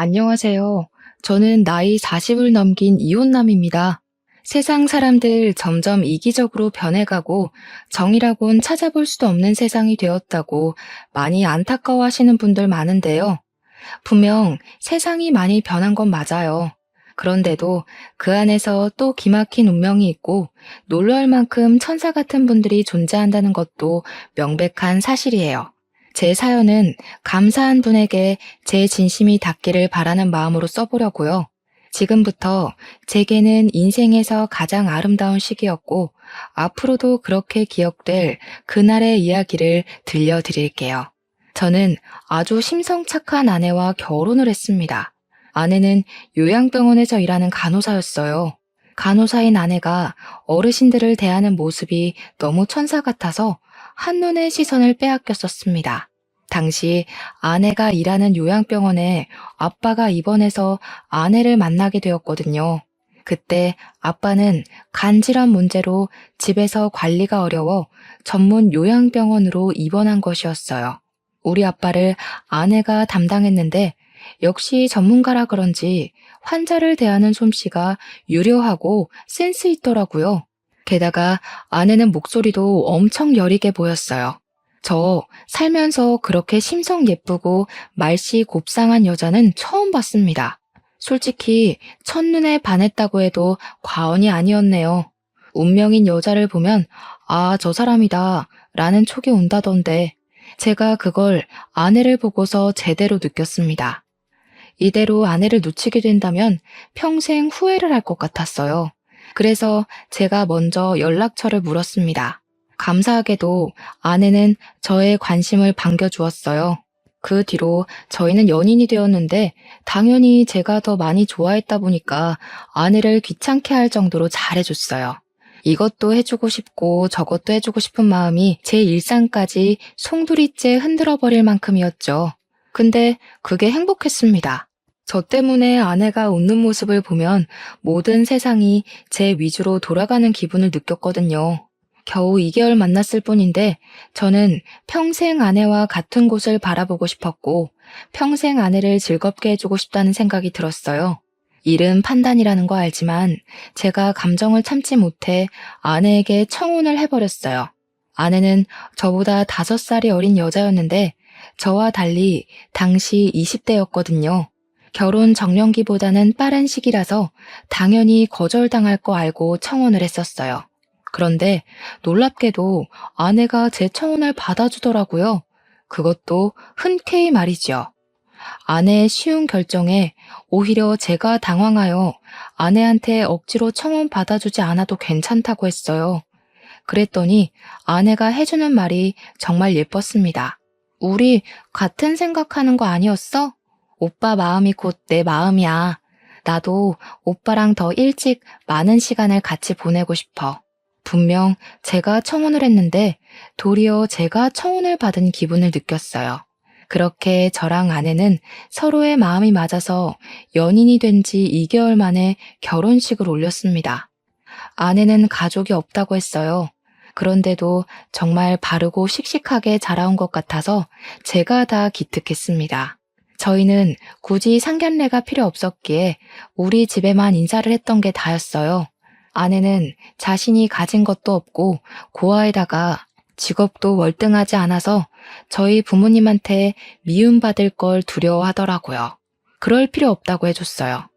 안녕하세요. 저는 나이 40을 넘긴 이혼남입니다. 세상 사람들 점점 이기적으로 변해가고 정의라곤 찾아볼 수도 없는 세상이 되었다고 많이 안타까워하시는 분들 많은데요. 분명 세상이 많이 변한 건 맞아요. 그런데도 그 안에서 또 기막힌 운명이 있고 놀랄 만큼 천사 같은 분들이 존재한다는 것도 명백한 사실이에요. 제 사연은 감사한 분에게 제 진심이 닿기를 바라는 마음으로 써보려고요. 지금부터 제게는 인생에서 가장 아름다운 시기였고 앞으로도 그렇게 기억될 그날의 이야기를 들려드릴게요. 저는 아주 심성착한 아내와 결혼을 했습니다. 아내는 요양병원에서 일하는 간호사였어요. 간호사인 아내가 어르신들을 대하는 모습이 너무 천사 같아서 한눈에 시선을 빼앗겼었습니다. 당시 아내가 일하는 요양병원에 아빠가 입원해서 아내를 만나게 되었거든요. 그때 아빠는 간질환 문제로 집에서 관리가 어려워 전문 요양병원으로 입원한 것이었어요. 우리 아빠를 아내가 담당했는데 역시 전문가라 그런지 환자를 대하는 솜씨가 유려하고 센스 있더라고요. 게다가 아내는 목소리도 엄청 여리게 보였어요. 저 살면서 그렇게 심성 예쁘고 말씨 곱상한 여자는 처음 봤습니다. 솔직히 첫눈에 반했다고 해도 과언이 아니었네요. 운명인 여자를 보면 아, 저 사람이다 라는 촉이 온다던데 제가 그걸 아내를 보고서 제대로 느꼈습니다. 이대로 아내를 놓치게 된다면 평생 후회를 할 것 같았어요. 그래서 제가 먼저 연락처를 물었습니다. 감사하게도 아내는 저의 관심을 반겨주었어요. 그 뒤로 저희는 연인이 되었는데 당연히 제가 더 많이 좋아했다 보니까 아내를 귀찮게 할 정도로 잘해줬어요. 이것도 해주고 싶고 저것도 해주고 싶은 마음이 제 일상까지 송두리째 흔들어 버릴 만큼이었죠. 근데 그게 행복했습니다. 저 때문에 아내가 웃는 모습을 보면 모든 세상이 제 위주로 돌아가는 기분을 느꼈거든요. 겨우 2개월 만났을 뿐인데 저는 평생 아내와 같은 곳을 바라보고 싶었고 평생 아내를 즐겁게 해주고 싶다는 생각이 들었어요. 일은 판단이라는 거 알지만 제가 감정을 참지 못해 아내에게 청혼을 해버렸어요. 아내는 저보다 5살이 어린 여자였는데 저와 달리 당시 20대였거든요. 결혼 정년기보다는 빠른 시기라서 당연히 거절당할 거 알고 청혼을 했었어요. 그런데 놀랍게도 아내가 제 청혼을 받아주더라고요. 그것도 흔쾌히 말이죠. 아내의 쉬운 결정에 오히려 제가 당황하여 아내한테 억지로 청혼 받아주지 않아도 괜찮다고 했어요. 그랬더니 아내가 해주는 말이 정말 예뻤습니다. 우리 같은 생각하는 거 아니었어? 오빠 마음이 곧 내 마음이야. 나도 오빠랑 더 일찍 많은 시간을 같이 보내고 싶어. 분명 제가 청혼을 했는데 도리어 제가 청혼을 받은 기분을 느꼈어요. 그렇게 저랑 아내는 서로의 마음이 맞아서 연인이 된 지 2개월 만에 결혼식을 올렸습니다. 아내는 가족이 없다고 했어요. 그런데도 정말 바르고 씩씩하게 자라온 것 같아서 제가 다 기특했습니다. 저희는 굳이 상견례가 필요 없었기에 우리 집에만 인사를 했던 게 다였어요. 아내는 자신이 가진 것도 없고 고아에다가 직업도 월등하지 않아서 저희 부모님한테 미움받을 걸 두려워하더라고요. 그럴 필요 없다고 해줬어요.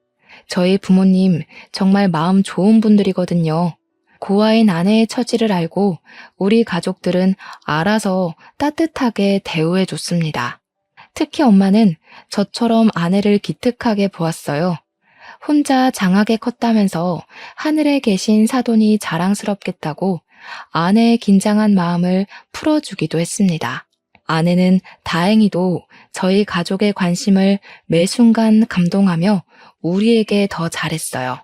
저희 부모님 정말 마음 좋은 분들이거든요. 고아인 아내의 처지를 알고 우리 가족들은 알아서 따뜻하게 대우해줬습니다. 특히 엄마는 저처럼 아내를 기특하게 보았어요. 혼자 장하게 컸다면서 하늘에 계신 사돈이 자랑스럽겠다고 아내의 긴장한 마음을 풀어주기도 했습니다. 아내는 다행히도 저희 가족의 관심을 매 순간 감동하며 우리에게 더 잘했어요.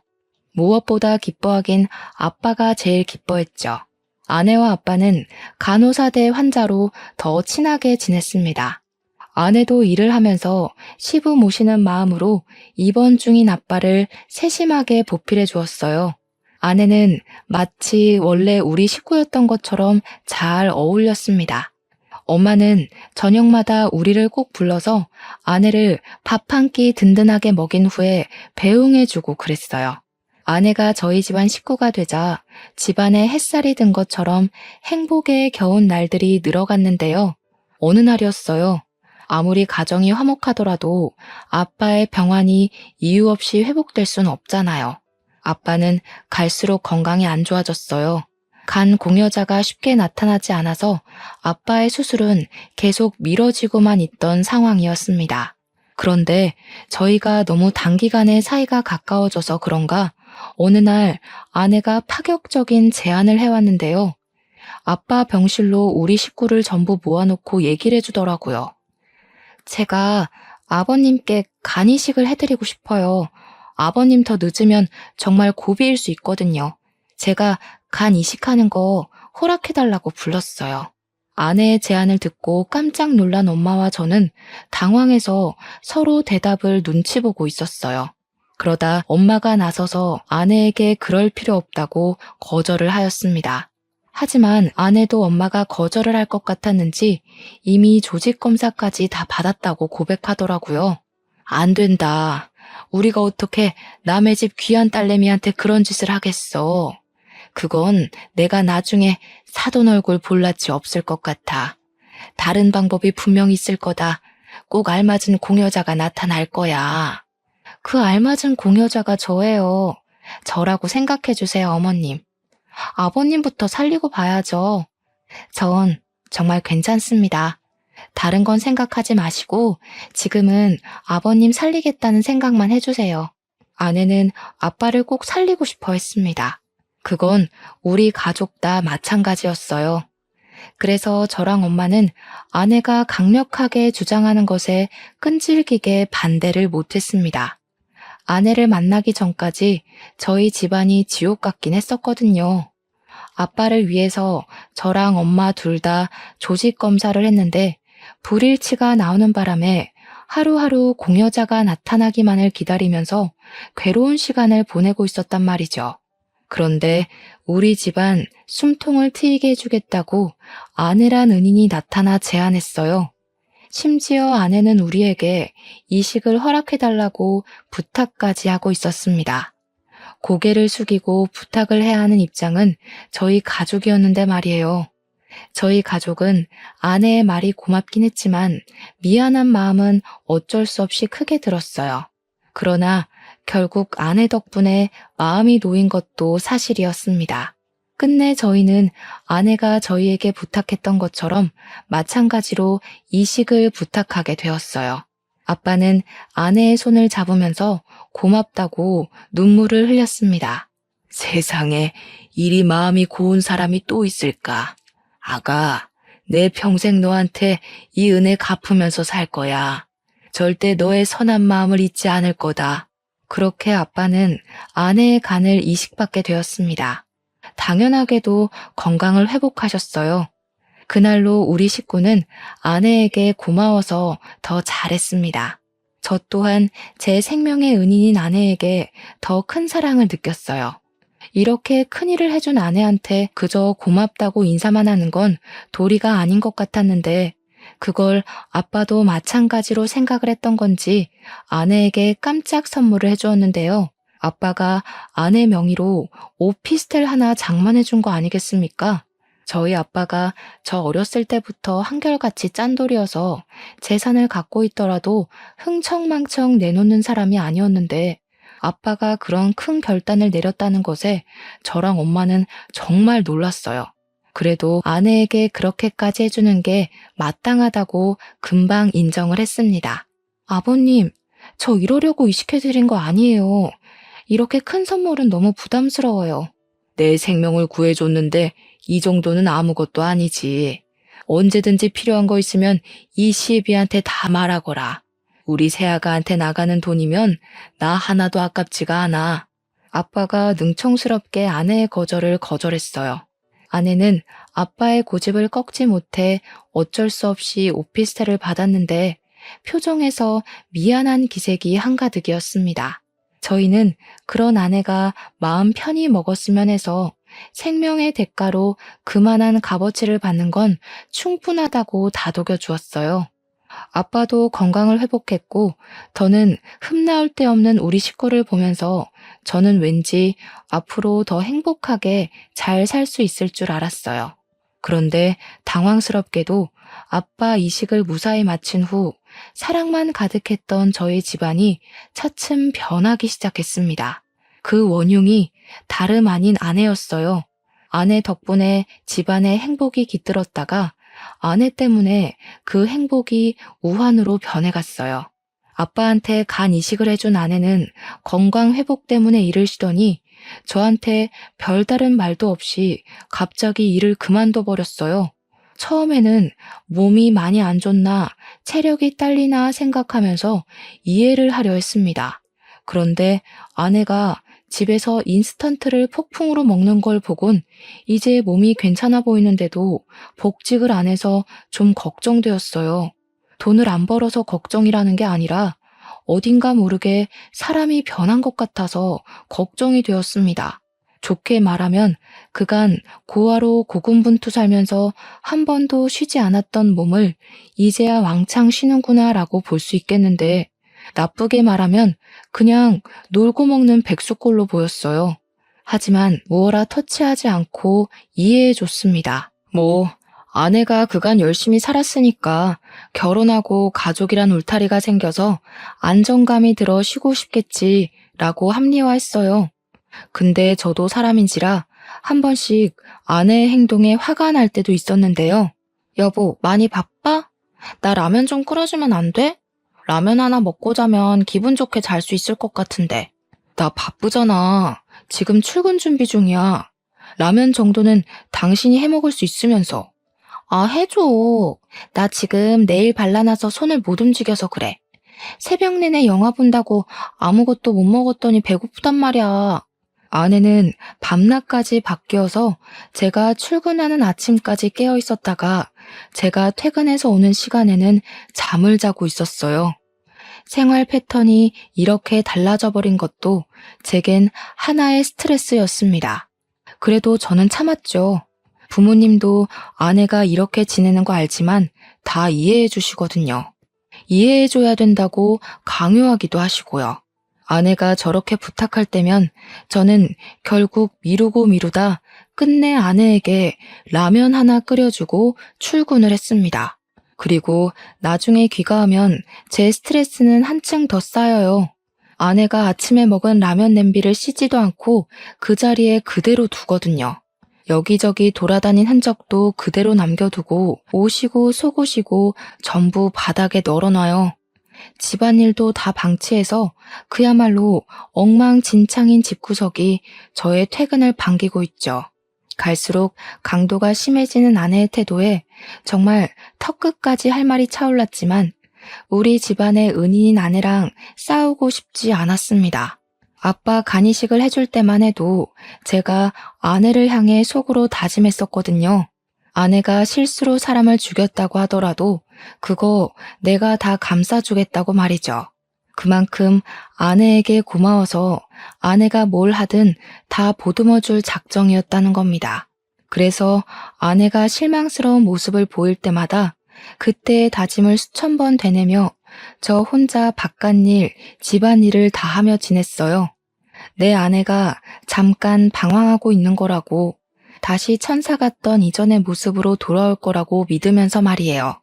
무엇보다 기뻐하긴 아빠가 제일 기뻐했죠. 아내와 아빠는 간호사 대 환자로 더 친하게 지냈습니다. 아내도 일을 하면서 시부 모시는 마음으로 입원 중인 아빠를 세심하게 보필해 주었어요. 아내는 마치 원래 우리 식구였던 것처럼 잘 어울렸습니다. 엄마는 저녁마다 우리를 꼭 불러서 아내를 밥 한 끼 든든하게 먹인 후에 배웅해주고 그랬어요. 아내가 저희 집안 식구가 되자 집안에 햇살이 든 것처럼 행복에 겨운 날들이 늘어갔는데요. 어느 날이었어요. 아무리 가정이 화목하더라도 아빠의 병환이 이유 없이 회복될 순 없잖아요. 아빠는 갈수록 건강이 안 좋아졌어요. 간 공여자가 쉽게 나타나지 않아서 아빠의 수술은 계속 미뤄지고만 있던 상황이었습니다. 그런데 저희가 너무 단기간에 사이가 가까워져서 그런가 어느 날 아내가 파격적인 제안을 해왔는데요. 아빠 병실로 우리 식구를 전부 모아놓고 얘기를 해주더라고요. 제가 아버님께 간 이식을 해드리고 싶어요. 아버님 더 늦으면 정말 고비일 수 있거든요. 제가 간 이식하는 거 허락해달라고 불렀어요. 아내의 제안을 듣고 깜짝 놀란 엄마와 저는 당황해서 서로 대답을 눈치 보고 있었어요. 그러다 엄마가 나서서 아내에게 그럴 필요 없다고 거절을 하였습니다. 하지만 아내도 엄마가 거절을 할 것 같았는지 이미 조직 검사까지 다 받았다고 고백하더라고요. 안 된다. 우리가 어떻게 남의 집 귀한 딸내미한테 그런 짓을 하겠어. 그건 내가 나중에 사돈 얼굴 볼 낯이 없을 것 같아. 다른 방법이 분명 있을 거다. 꼭 알맞은 공여자가 나타날 거야. 그 알맞은 공여자가 저예요. 저라고 생각해 주세요, 어머님. 아버님부터 살리고 봐야죠. 전 정말 괜찮습니다. 다른 건 생각하지 마시고 지금은 아버님 살리겠다는 생각만 해주세요. 아내는 아빠를 꼭 살리고 싶어 했습니다. 그건 우리 가족 다 마찬가지였어요. 그래서 저랑 엄마는 아내가 강력하게 주장하는 것에 끈질기게 반대를 못했습니다. 아내를 만나기 전까지 저희 집안이 지옥 같긴 했었거든요. 아빠를 위해서 저랑 엄마 둘 다 조직 검사를 했는데 불일치가 나오는 바람에 하루하루 공여자가 나타나기만을 기다리면서 괴로운 시간을 보내고 있었단 말이죠. 그런데 우리 집안 숨통을 트이게 해주겠다고 아내란 은인이 나타나 제안했어요. 심지어 아내는 우리에게 이식을 허락해달라고 부탁까지 하고 있었습니다. 고개를 숙이고 부탁을 해야 하는 입장은 저희 가족이었는데 말이에요. 저희 가족은 아내의 말이 고맙긴 했지만 미안한 마음은 어쩔 수 없이 크게 들었어요. 그러나 결국 아내 덕분에 마음이 놓인 것도 사실이었습니다. 끝내 저희는 아내가 저희에게 부탁했던 것처럼 마찬가지로 이식을 부탁하게 되었어요. 아빠는 아내의 손을 잡으면서 고맙다고 눈물을 흘렸습니다. 세상에 이리 마음이 고운 사람이 또 있을까? 아가, 내 평생 너한테 이 은혜 갚으면서 살 거야. 절대 너의 선한 마음을 잊지 않을 거다. 그렇게 아빠는 아내의 간을 이식받게 되었습니다. 당연하게도 건강을 회복하셨어요. 그날로 우리 식구는 아내에게 고마워서 더 잘했습니다. 저 또한 제 생명의 은인인 아내에게 더 큰 사랑을 느꼈어요. 이렇게 큰일을 해준 아내한테 그저 고맙다고 인사만 하는 건 도리가 아닌 것 같았는데 그걸 아빠도 마찬가지로 생각을 했던 건지 아내에게 깜짝 선물을 해주었는데요. 아빠가 아내 명의로 오피스텔 하나 장만해 준 거 아니겠습니까? 저희 아빠가 저 어렸을 때부터 한결같이 짠돌이어서 재산을 갖고 있더라도 흥청망청 내놓는 사람이 아니었는데 아빠가 그런 큰 결단을 내렸다는 것에 저랑 엄마는 정말 놀랐어요. 그래도 아내에게 그렇게까지 해주는 게 마땅하다고 금방 인정을 했습니다. 아버님, 저 이러려고 이식해드린 거 아니에요. 이렇게 큰 선물은 너무 부담스러워요. 내 생명을 구해줬는데 이 정도는 아무것도 아니지. 언제든지 필요한 거 있으면 이 시애비한테 다 말하거라. 우리 새아가한테 나가는 돈이면 나 하나도 아깝지가 않아. 아빠가 능청스럽게 아내의 거절을 거절했어요. 아내는 아빠의 고집을 꺾지 못해 어쩔 수 없이 오피스텔을 받았는데 표정에서 미안한 기색이 한가득이었습니다. 저희는 그런 아내가 마음 편히 먹었으면 해서 생명의 대가로 그만한 값어치를 받는 건 충분하다고 다독여 주었어요. 아빠도 건강을 회복했고 더는 흠나올 데 없는 우리 식구를 보면서 저는 왠지 앞으로 더 행복하게 잘 살 수 있을 줄 알았어요. 그런데 당황스럽게도 아빠 이식을 무사히 마친 후 사랑만 가득했던 저희 집안이 차츰 변하기 시작했습니다. 그 원흉이 다름 아닌 아내였어요. 아내 덕분에 집안에 행복이 깃들었다가 아내 때문에 그 행복이 우환으로 변해갔어요. 아빠한테 간 이식을 해준 아내는 건강 회복 때문에 일을 쉬더니 저한테 별다른 말도 없이 갑자기 일을 그만둬 버렸어요. 처음에는 몸이 많이 안 좋나 체력이 딸리나 생각하면서 이해를 하려 했습니다. 그런데 아내가 집에서 인스턴트를 폭풍으로 먹는 걸 보곤 이제 몸이 괜찮아 보이는데도 복직을 안 해서 좀 걱정되었어요. 돈을 안 벌어서 걱정이라는 게 아니라 어딘가 모르게 사람이 변한 것 같아서 걱정이 되었습니다. 좋게 말하면 그간 고아로 고군분투 살면서 한 번도 쉬지 않았던 몸을 이제야 왕창 쉬는구나 라고 볼 수 있겠는데 나쁘게 말하면 그냥 놀고 먹는 백수꼴로 보였어요. 하지만 무어라 터치하지 않고 이해해줬습니다. 아내가 그간 열심히 살았으니까 결혼하고 가족이란 울타리가 생겨서 안정감이 들어 쉬고 싶겠지 라고 합리화했어요. 근데 저도 사람인지라 한 번씩 아내의 행동에 화가 날 때도 있었는데요. 여보, 많이 바빠? 나 라면 좀 끓여주면 안 돼? 라면 하나 먹고 자면 기분 좋게 잘 수 있을 것 같은데. 나 바쁘잖아. 지금 출근 준비 중이야. 라면 정도는 당신이 해먹을 수 있으면서. 아, 해줘. 나 지금 네일 발라놔서 손을 못 움직여서 그래. 새벽 내내 영화 본다고 아무것도 못 먹었더니 배고프단 말이야. 아내는 밤낮까지 바뀌어서 제가 출근하는 아침까지 깨어 있었다가 제가 퇴근해서 오는 시간에는 잠을 자고 있었어요. 생활 패턴이 이렇게 달라져 버린 것도 제겐 하나의 스트레스였습니다. 그래도 저는 참았죠. 부모님도 아내가 이렇게 지내는 거 알지만 다 이해해 주시거든요. 이해해 줘야 된다고 강요하기도 하시고요. 아내가 저렇게 부탁할 때면 저는 결국 미루고 미루다 끝내 아내에게 라면 하나 끓여주고 출근을 했습니다. 그리고 나중에 귀가하면 제 스트레스는 한층 더 쌓여요. 아내가 아침에 먹은 라면 냄비를 씻지도 않고 그 자리에 그대로 두거든요. 여기저기 돌아다닌 흔적도 그대로 남겨두고 옷이고 속옷이고 전부 바닥에 널어놔요. 집안일도 다 방치해서 그야말로 엉망진창인 집구석이 저의 퇴근을 반기고 있죠. 갈수록 강도가 심해지는 아내의 태도에 정말 턱끝까지 할 말이 차올랐지만 우리 집안의 은인인 아내랑 싸우고 싶지 않았습니다. 아빠 간이식을 해줄 때만 해도 제가 아내를 향해 속으로 다짐했었거든요. 아내가 실수로 사람을 죽였다고 하더라도 그거 내가 다 감싸주겠다고 말이죠. 그만큼 아내에게 고마워서 아내가 뭘 하든 다 보듬어줄 작정이었다는 겁니다. 그래서 아내가 실망스러운 모습을 보일 때마다 그때의 다짐을 수천 번 되뇌며 저 혼자 바깥일, 집안일을 다 하며 지냈어요. 내 아내가 잠깐 방황하고 있는 거라고, 다시 천사 같던 이전의 모습으로 돌아올 거라고 믿으면서 말이에요.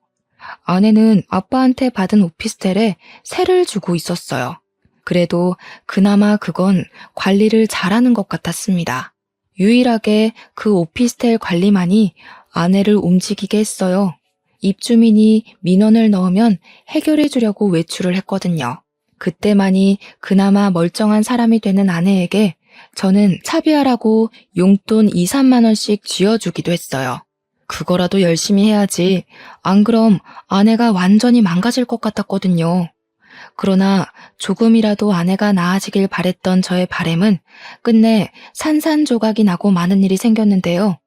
아내는 아빠한테 받은 오피스텔에 세를 주고 있었어요. 그래도 그나마 그건 관리를 잘하는 것 같았습니다. 유일하게 그 오피스텔 관리만이 아내를 움직이게 했어요. 입주민이 민원을 넣으면 해결해 주려고 외출을 했거든요. 그때만이 그나마 멀쩡한 사람이 되는 아내에게 저는 차비하라고 용돈 2, 3만 원씩 쥐어주기도 했어요. 그거라도 열심히 해야지. 안 그럼 아내가 완전히 망가질 것 같았거든요. 그러나 조금이라도 아내가 나아지길 바랬던 저의 바람은 끝내 산산조각이 나고 많은 일이 생겼는데요.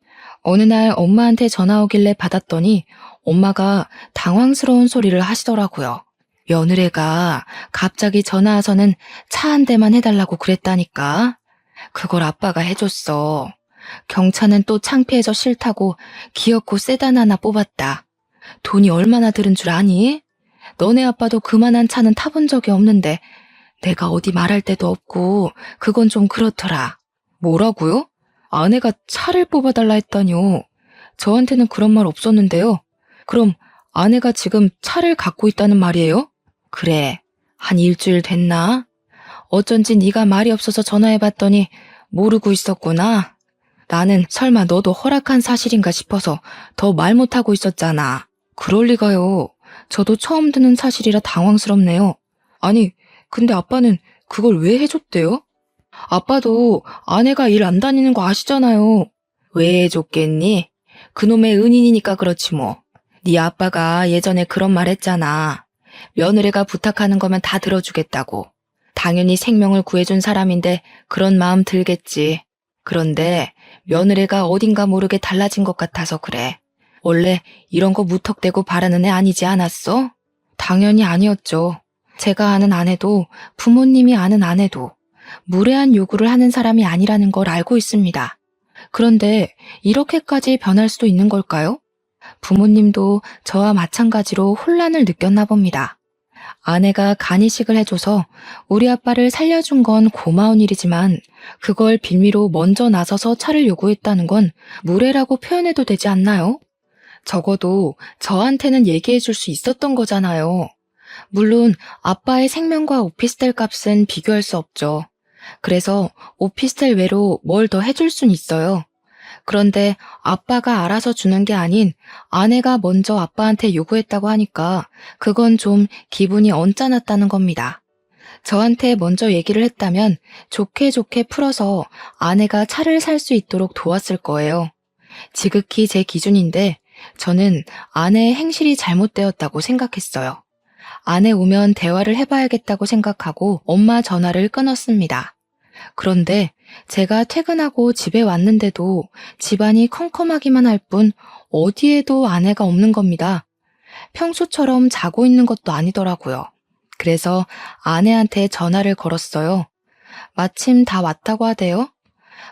어느 날 엄마한테 전화 오길래 받았더니 엄마가 당황스러운 소리를 하시더라고요. 며느리가 갑자기 전화 와서는 차 한 대만 해달라고 그랬다니까. 그걸 아빠가 해줬어. 경차는 또 창피해서 싫다고 기어코 세단 하나 뽑았다. 돈이 얼마나 들은 줄 아니? 너네 아빠도 그만한 차는 타본 적이 없는데 내가 어디 말할 데도 없고 그건 좀 그렇더라. 뭐라고요? 아내가 차를 뽑아달라 했다뇨. 저한테는 그런 말 없었는데요. 그럼 아내가 지금 차를 갖고 있다는 말이에요? 그래, 한 일주일 됐나? 어쩐지 네가 말이 없어서 전화해봤더니 모르고 있었구나. 나는 설마 너도 허락한 사실인가 싶어서 더 말 못하고 있었잖아. 그럴 리가요. 저도 처음 듣는 사실이라 당황스럽네요. 아니, 근데 아빠는 그걸 왜 해줬대요? 아빠도 아내가 일 안 다니는 거 아시잖아요. 왜 해줬겠니? 그놈의 은인이니까 그렇지 뭐. 네 아빠가 예전에 그런 말 했잖아. 며느리가 부탁하는 거면 다 들어주겠다고. 당연히 생명을 구해준 사람인데 그런 마음 들겠지. 그런데 며느리가 어딘가 모르게 달라진 것 같아서 그래. 원래 이런 거 무턱대고 바라는 애 아니지 않았어? 당연히 아니었죠. 제가 아는 아내도 부모님이 아는 아내도 무례한 요구를 하는 사람이 아니라는 걸 알고 있습니다. 그런데 이렇게까지 변할 수도 있는 걸까요? 부모님도 저와 마찬가지로 혼란을 느꼈나 봅니다. 아내가 간이식을 해줘서 우리 아빠를 살려준 건 고마운 일이지만 그걸 빌미로 먼저 나서서 차를 요구했다는 건 무례라고 표현해도 되지 않나요? 적어도 저한테는 얘기해 줄 수 있었던 거잖아요. 물론 아빠의 생명과 오피스텔 값은 비교할 수 없죠. 그래서 오피스텔 외로 뭘 더 해줄 순 있어요. 그런데 아빠가 알아서 주는 게 아닌 아내가 먼저 아빠한테 요구했다고 하니까 그건 좀 기분이 언짢았다는 겁니다. 저한테 먼저 얘기를 했다면 좋게 좋게 풀어서 아내가 차를 살 수 있도록 도왔을 거예요. 지극히 제 기준인데 저는 아내의 행실이 잘못되었다고 생각했어요. 아내 오면 대화를 해봐야겠다고 생각하고 엄마 전화를 끊었습니다. 그런데 제가 퇴근하고 집에 왔는데도 집안이 컴컴하기만 할 뿐 어디에도 아내가 없는 겁니다. 평소처럼 자고 있는 것도 아니더라고요. 그래서 아내한테 전화를 걸었어요. 마침 다 왔다고 하대요.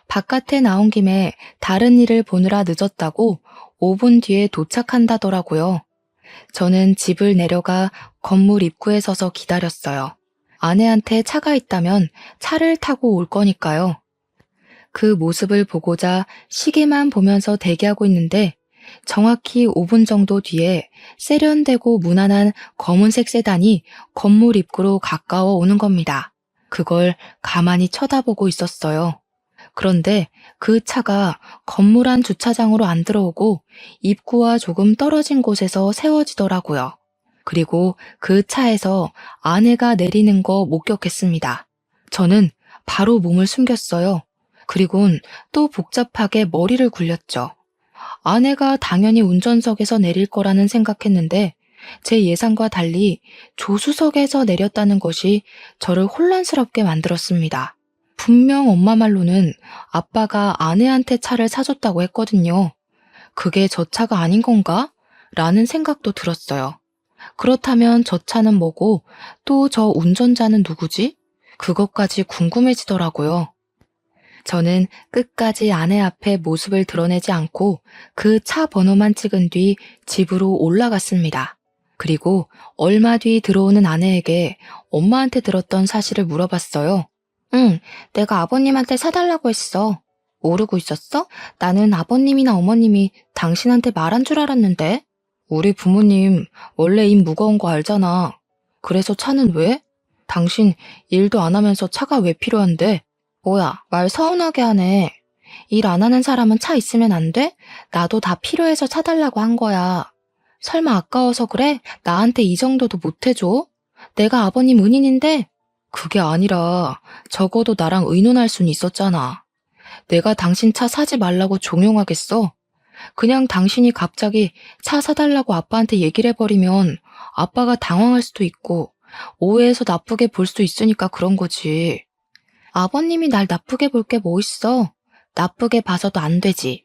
바깥에 나온 김에 다른 일을 보느라 늦었다고 5분 뒤에 도착한다더라고요. 저는 집을 내려가 건물 입구에 서서 기다렸어요. 아내한테 차가 있다면 차를 타고 올 거니까요. 그 모습을 보고자 시계만 보면서 대기하고 있는데 정확히 5분 정도 뒤에 세련되고 무난한 검은색 세단이 건물 입구로 가까워 오는 겁니다. 그걸 가만히 쳐다보고 있었어요. 그런데 그 차가 건물 안 주차장으로 안 들어오고 입구와 조금 떨어진 곳에서 세워지더라고요. 그리고 그 차에서 아내가 내리는 거 목격했습니다. 저는 바로 몸을 숨겼어요. 그리곤 또 복잡하게 머리를 굴렸죠. 아내가 당연히 운전석에서 내릴 거라는 생각했는데 제 예상과 달리 조수석에서 내렸다는 것이 저를 혼란스럽게 만들었습니다. 분명 엄마 말로는 아빠가 아내한테 차를 사줬다고 했거든요. 그게 저 차가 아닌 건가? 라는 생각도 들었어요. 그렇다면 저 차는 뭐고 또 저 운전자는 누구지? 그것까지 궁금해지더라고요. 저는 끝까지 아내 앞에 모습을 드러내지 않고 그 차 번호만 찍은 뒤 집으로 올라갔습니다. 그리고 얼마 뒤 들어오는 아내에게 엄마한테 들었던 사실을 물어봤어요. 응, 내가 아버님한테 사달라고 했어. 모르고 있었어? 나는 아버님이나 어머님이 당신한테 말한 줄 알았는데. 우리 부모님 원래 입 무거운 거 알잖아. 그래서 차는 왜? 당신 일도 안 하면서 차가 왜 필요한데? 뭐야, 말 서운하게 하네. 일 안 하는 사람은 차 있으면 안 돼? 나도 다 필요해서 사달라고 한 거야. 설마 아까워서 그래? 나한테 이 정도도 못 해줘? 내가 아버님 은인인데? 그게 아니라 적어도 나랑 의논할 순 있었잖아. 내가 당신 차 사지 말라고 종용하겠어? 그냥 당신이 갑자기 차 사달라고 아빠한테 얘기를 해버리면 아빠가 당황할 수도 있고 오해해서 나쁘게 볼 수도 있으니까 그런 거지. 아버님이 날 나쁘게 볼 게 뭐 있어? 나쁘게 봐서도 안 되지.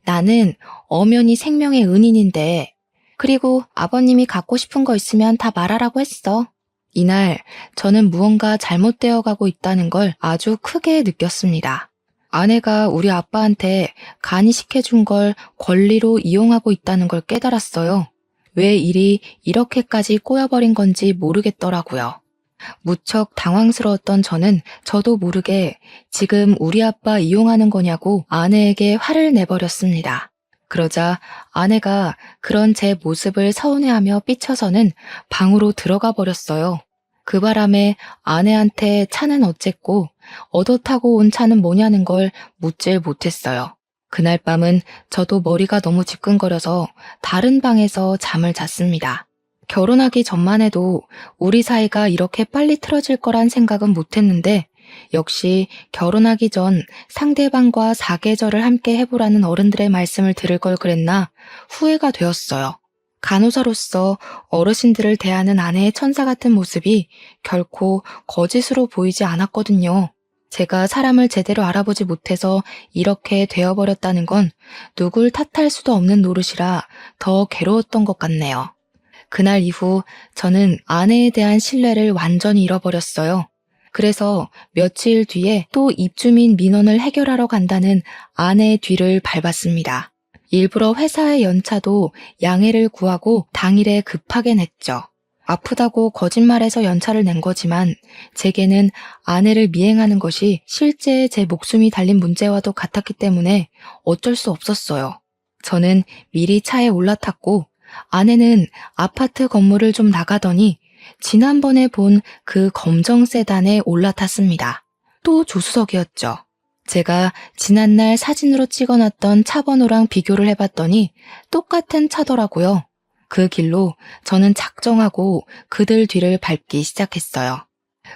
나는 엄연히 생명의 은인인데. 그리고 아버님이 갖고 싶은 거 있으면 다 말하라고 했어. 이날 저는 무언가 잘못되어 가고 있다는 걸 아주 크게 느꼈습니다. 아내가 우리 아빠한테 간이식해준 걸 권리로 이용하고 있다는 걸 깨달았어요. 왜 일이 이렇게까지 꼬여버린 건지 모르겠더라고요. 무척 당황스러웠던 저는 저도 모르게 지금 우리 아빠 이용하는 거냐고 아내에게 화를 내버렸습니다. 그러자 아내가 그런 제 모습을 서운해하며 삐쳐서는 방으로 들어가 버렸어요. 그 바람에 아내한테 차는 어쨌고 얻어 타고 온 차는 뭐냐는 걸 묻질 못했어요. 그날 밤은 저도 머리가 너무 지끈거려서 다른 방에서 잠을 잤습니다. 결혼하기 전만 해도 우리 사이가 이렇게 빨리 틀어질 거란 생각은 못했는데 역시 결혼하기 전 상대방과 사계절을 함께 해보라는 어른들의 말씀을 들을 걸 그랬나 후회가 되었어요. 간호사로서 어르신들을 대하는 아내의 천사 같은 모습이 결코 거짓으로 보이지 않았거든요. 제가 사람을 제대로 알아보지 못해서 이렇게 되어버렸다는 건 누굴 탓할 수도 없는 노릇이라 더 괴로웠던 것 같네요. 그날 이후 저는 아내에 대한 신뢰를 완전히 잃어버렸어요. 그래서 며칠 뒤에 또 입주민 민원을 해결하러 간다는 아내의 뒤를 밟았습니다. 일부러 회사의 연차도 양해를 구하고 당일에 급하게 냈죠. 아프다고 거짓말해서 연차를 낸 거지만 제게는 아내를 미행하는 것이 실제 제 목숨이 달린 문제와도 같았기 때문에 어쩔 수 없었어요. 저는 미리 차에 올라탔고 아내는 아파트 건물을 좀 나가더니 지난번에 본 그 검정 세단에 올라탔습니다. 또 조수석이었죠. 제가 지난날 사진으로 찍어놨던 차 번호랑 비교를 해봤더니 똑같은 차더라고요. 그 길로 저는 작정하고 그들 뒤를 밟기 시작했어요.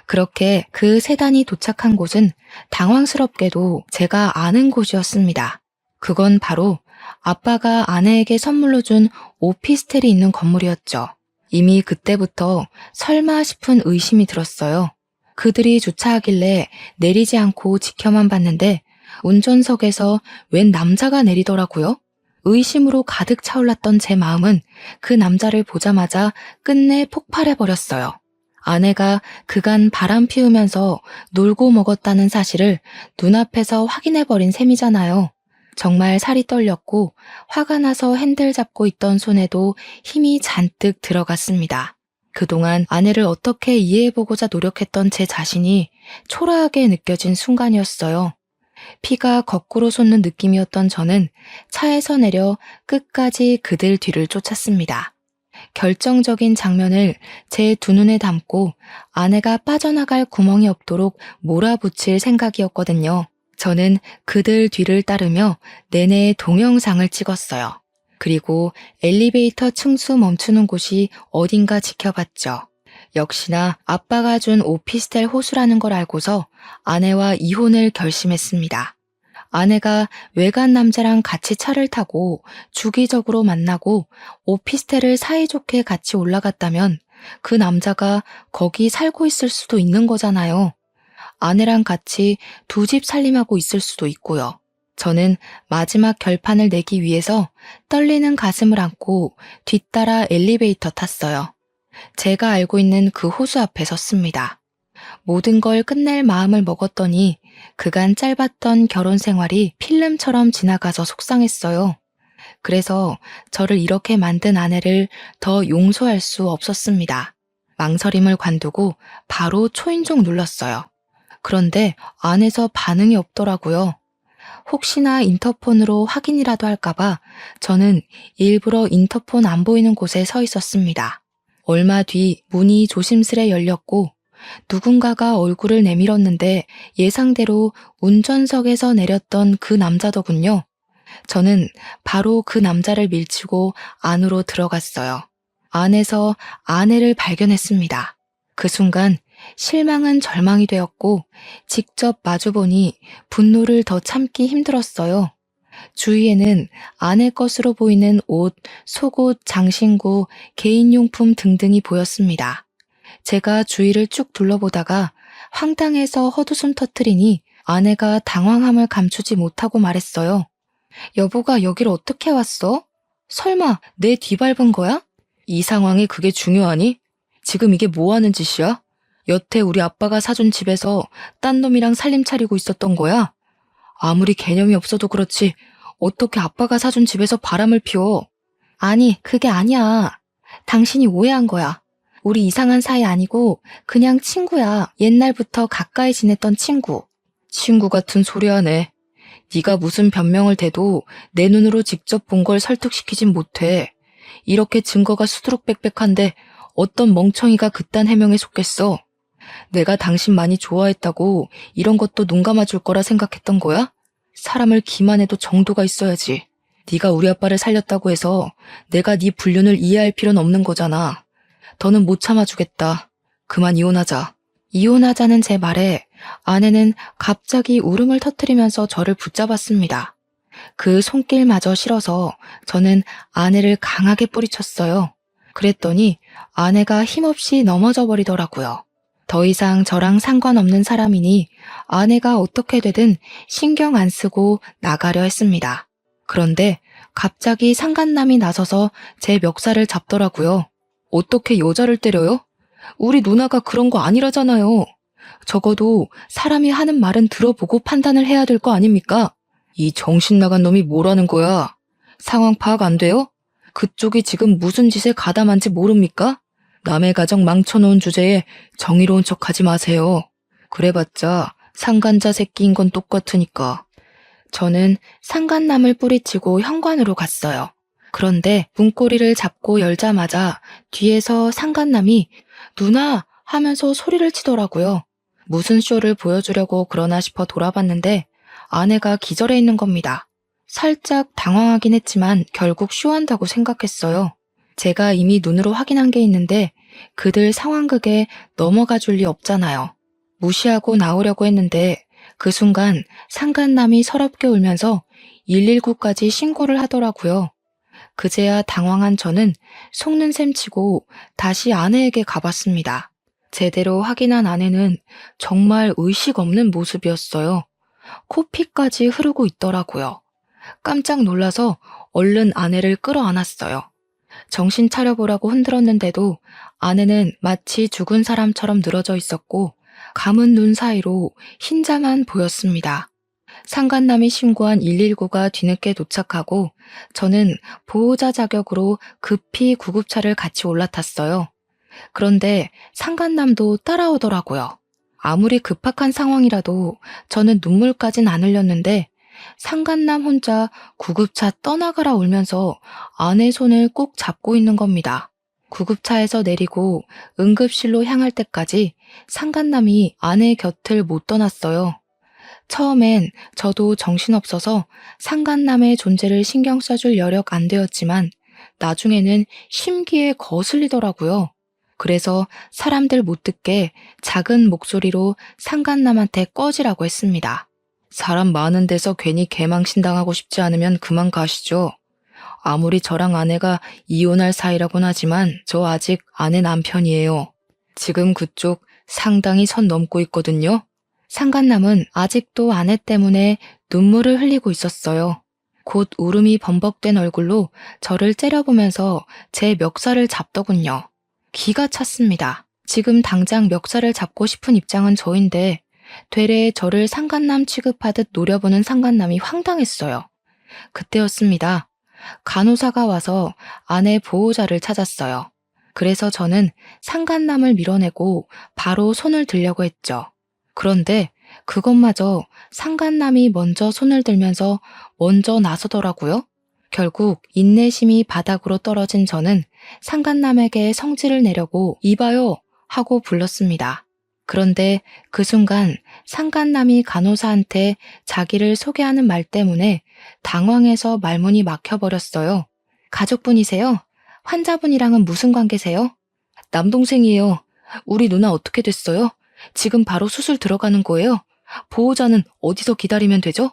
그렇게 그 세단이 도착한 곳은 당황스럽게도 제가 아는 곳이었습니다. 그건 바로 아빠가 아내에게 선물로 준 오피스텔이 있는 건물이었죠. 이미 그때부터 설마 싶은 의심이 들었어요. 그들이 주차하길래 내리지 않고 지켜만 봤는데 운전석에서 웬 남자가 내리더라고요. 의심으로 가득 차올랐던 제 마음은 그 남자를 보자마자 끝내 폭발해버렸어요. 아내가 그간 바람 피우면서 놀고 먹었다는 사실을 눈앞에서 확인해버린 셈이잖아요. 정말 살이 떨렸고 화가 나서 핸들 잡고 있던 손에도 힘이 잔뜩 들어갔습니다. 그동안 아내를 어떻게 이해해보고자 노력했던 제 자신이 초라하게 느껴진 순간이었어요. 피가 거꾸로 솟는 느낌이었던 저는 차에서 내려 끝까지 그들 뒤를 쫓았습니다. 결정적인 장면을 제 두 눈에 담고 아내가 빠져나갈 구멍이 없도록 몰아붙일 생각이었거든요. 저는 그들 뒤를 따르며 내내 동영상을 찍었어요. 그리고 엘리베이터 층수 멈추는 곳이 어딘가 지켜봤죠. 역시나 아빠가 준 오피스텔 호수라는 걸 알고서 아내와 이혼을 결심했습니다. 아내가 외간 남자랑 같이 차를 타고 주기적으로 만나고 오피스텔을 사이좋게 같이 올라갔다면 그 남자가 거기 살고 있을 수도 있는 거잖아요. 아내랑 같이 두 집 살림하고 있을 수도 있고요. 저는 마지막 결판을 내기 위해서 떨리는 가슴을 안고 뒤따라 엘리베이터 탔어요. 제가 알고 있는 그 호수 앞에 섰습니다. 모든 걸 끝낼 마음을 먹었더니 그간 짧았던 결혼 생활이 필름처럼 지나가서 속상했어요. 그래서 저를 이렇게 만든 아내를 더 용서할 수 없었습니다. 망설임을 관두고 바로 초인종 눌렀어요. 그런데 안에서 반응이 없더라고요. 혹시나 인터폰으로 확인이라도 할까봐 저는 일부러 인터폰 안 보이는 곳에 서 있었습니다. 얼마 뒤 문이 조심스레 열렸고 누군가가 얼굴을 내밀었는데 예상대로 운전석에서 내렸던 그 남자더군요. 저는 바로 그 남자를 밀치고 안으로 들어갔어요. 안에서 아내를 발견했습니다. 그 순간 실망은 절망이 되었고 직접 마주보니 분노를 더 참기 힘들었어요. 주위에는 아내 것으로 보이는 옷, 속옷, 장신구, 개인용품 등등이 보였습니다. 제가 주위를 쭉 둘러보다가 황당해서 헛웃음 터뜨리니 아내가 당황함을 감추지 못하고 말했어요. 여보가 여길 어떻게 왔어? 설마 내 뒤밟은 거야? 이 상황에 그게 중요하니? 지금 이게 뭐 하는 짓이야? 여태 우리 아빠가 사준 집에서 딴 놈이랑 살림 차리고 있었던 거야? 아무리 개념이 없어도 그렇지 어떻게 아빠가 사준 집에서 바람을 피워? 아니, 그게 아니야. 당신이 오해한 거야. 우리 이상한 사이 아니고 그냥 친구야. 옛날부터 가까이 지냈던 친구. 친구 같은 소리 하네. 네가 무슨 변명을 대도 내 눈으로 직접 본 걸 설득시키진 못해. 이렇게 증거가 수두룩빽빽한데 어떤 멍청이가 그딴 해명에 속겠어? 내가 당신 많이 좋아했다고 이런 것도 눈 감아줄 거라 생각했던 거야? 사람을 기만해도 정도가 있어야지. 네가 우리 아빠를 살렸다고 해서 내가 네 불륜을 이해할 필요는 없는 거잖아. 더는 못 참아주겠다. 그만 이혼하자. 이혼하자는 제 말에 아내는 갑자기 울음을 터뜨리면서 저를 붙잡았습니다. 그 손길마저 싫어서 저는 아내를 강하게 뿌리쳤어요. 그랬더니 아내가 힘없이 넘어져 버리더라고요. 더 이상 저랑 상관없는 사람이니 아내가 어떻게 되든 신경 안 쓰고 나가려 했습니다. 그런데 갑자기 상간남이 나서서 제 멱살을 잡더라고요. 어떻게 여자를 때려요? 우리 누나가 그런 거 아니라잖아요. 적어도 사람이 하는 말은 들어보고 판단을 해야 될 거 아닙니까? 이 정신 나간 놈이 뭐라는 거야? 상황 파악 안 돼요? 그쪽이 지금 무슨 짓에 가담한지 모릅니까? 남의 가정 망쳐놓은 주제에 정의로운 척 하지 마세요. 그래봤자 상간자 새끼인 건 똑같으니까. 저는 상간남을 뿌리치고 현관으로 갔어요. 그런데 문고리를 잡고 열자마자 뒤에서 상간남이 누나 하면서 소리를 치더라고요. 무슨 쇼를 보여주려고 그러나 싶어 돌아봤는데 아내가 기절해 있는 겁니다. 살짝 당황하긴 했지만 결국 쇼한다고 생각했어요. 제가 이미 눈으로 확인한 게 있는데 그들 상황극에 넘어가 줄 리 없잖아요. 무시하고 나오려고 했는데 그 순간 상간남이 서럽게 울면서 119까지 신고를 하더라고요. 그제야 당황한 저는 속는 셈 치고 다시 아내에게 가봤습니다. 제대로 확인한 아내는 정말 의식 없는 모습이었어요. 코피까지 흐르고 있더라고요. 깜짝 놀라서 얼른 아내를 끌어안았어요. 정신 차려보라고 흔들었는데도 아내는 마치 죽은 사람처럼 늘어져 있었고 감은 눈 사이로 흰자만 보였습니다. 상간남이 신고한 119가 뒤늦게 도착하고 저는 보호자 자격으로 급히 구급차를 같이 올라탔어요. 그런데 상간남도 따라오더라고요. 아무리 급박한 상황이라도 저는 눈물까진 안 흘렸는데 상간남 혼자 구급차 떠나가라 울면서 아내 손을 꼭 잡고 있는 겁니다. 구급차에서 내리고 응급실로 향할 때까지 상간남이 아내 곁을 못 떠났어요. 처음엔 저도 정신없어서 상간남의 존재를 신경 써줄 여력 안 되었지만 나중에는 심기에 거슬리더라고요. 그래서 사람들 못 듣게 작은 목소리로 상간남한테 꺼지라고 했습니다. 사람 많은 데서 괜히 개망신당하고 싶지 않으면 그만 가시죠. 아무리 저랑 아내가 이혼할 사이라곤 하지만 저 아직 아내 남편이에요. 지금 그쪽 상당히 선 넘고 있거든요. 상간남은 아직도 아내 때문에 눈물을 흘리고 있었어요. 곧 울음이 범벅된 얼굴로 저를 째려보면서 제 멱살을 잡더군요. 기가 찼습니다. 지금 당장 멱살을 잡고 싶은 입장은 저인데 되레 저를 상간남 취급하듯 노려보는 상간남이 황당했어요. 그때였습니다. 간호사가 와서 아내 보호자를 찾았어요. 그래서 저는 상간남을 밀어내고 바로 손을 들려고 했죠. 그런데 그것마저 상간남이 먼저 손을 들면서 먼저 나서더라고요. 결국 인내심이 바닥으로 떨어진 저는 상간남에게 성질을 내려고 이봐요 하고 불렀습니다. 그런데 그 순간 상간남이 간호사한테 자기를 소개하는 말 때문에 당황해서 말문이 막혀버렸어요. 가족분이세요? 환자분이랑은 무슨 관계세요? 남동생이에요. 우리 누나 어떻게 됐어요? 지금 바로 수술 들어가는 거예요? 보호자는 어디서 기다리면 되죠?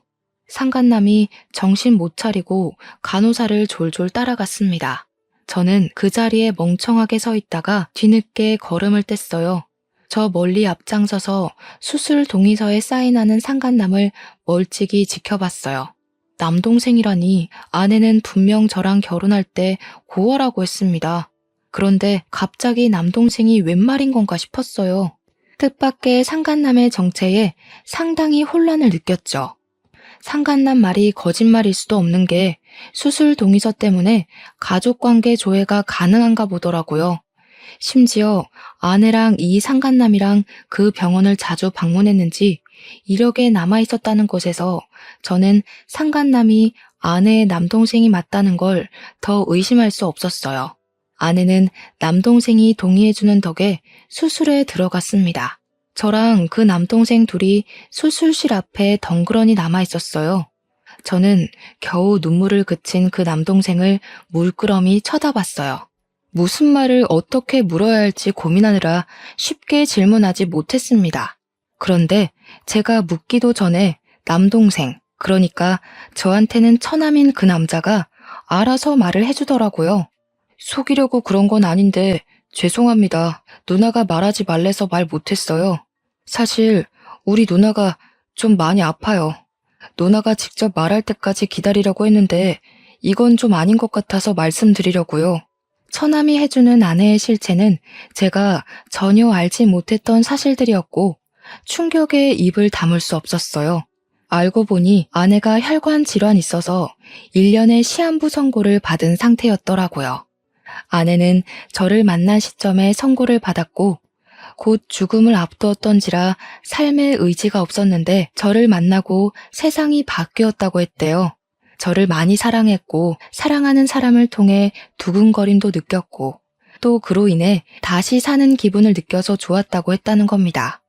상간남이 정신 못 차리고 간호사를 졸졸 따라갔습니다. 저는 그 자리에 멍청하게 서 있다가 뒤늦게 걸음을 뗐어요. 저 멀리 앞장서서 수술 동의서에 사인하는 상간남을 멀찍이 지켜봤어요. 남동생이라니 아내는 분명 저랑 결혼할 때 고아라고 했습니다. 그런데 갑자기 남동생이 웬 말인 건가 싶었어요. 뜻밖의 상간남의 정체에 상당히 혼란을 느꼈죠. 상간남 말이 거짓말일 수도 없는 게 수술 동의서 때문에 가족관계 조회가 가능한가 보더라고요. 심지어 아내랑 이 상간남이랑 그 병원을 자주 방문했는지 이력에 남아 있었다는 것에서 저는 상간남이 아내의 남동생이 맞다는 걸 더 의심할 수 없었어요. 아내는 남동생이 동의해주는 덕에 수술에 들어갔습니다. 저랑 그 남동생 둘이 수술실 앞에 덩그러니 남아 있었어요. 저는 겨우 눈물을 그친 그 남동생을 물끄러미 쳐다봤어요. 무슨 말을 어떻게 물어야 할지 고민하느라 쉽게 질문하지 못했습니다. 그런데 제가 묻기도 전에 남동생, 그러니까 저한테는 처남인 그 남자가 알아서 말을 해주더라고요. 속이려고 그런 건 아닌데 죄송합니다. 누나가 말하지 말래서 말 못했어요. 사실 우리 누나가 좀 많이 아파요. 누나가 직접 말할 때까지 기다리려고 했는데 이건 좀 아닌 것 같아서 말씀드리려고요. 처남이 해주는 아내의 실체는 제가 전혀 알지 못했던 사실들이었고 충격에 입을 다물 수 없었어요. 알고 보니 아내가 혈관 질환이 있어서 1년의 시한부 선고를 받은 상태였더라고요. 아내는 저를 만난 시점에 선고를 받았고 곧 죽음을 앞두었던지라 삶의 의지가 없었는데 저를 만나고 세상이 바뀌었다고 했대요. 저를 많이 사랑했고 사랑하는 사람을 통해 두근거림도 느꼈고 또 그로 인해 다시 사는 기분을 느껴서 좋았다고 했다는 겁니다.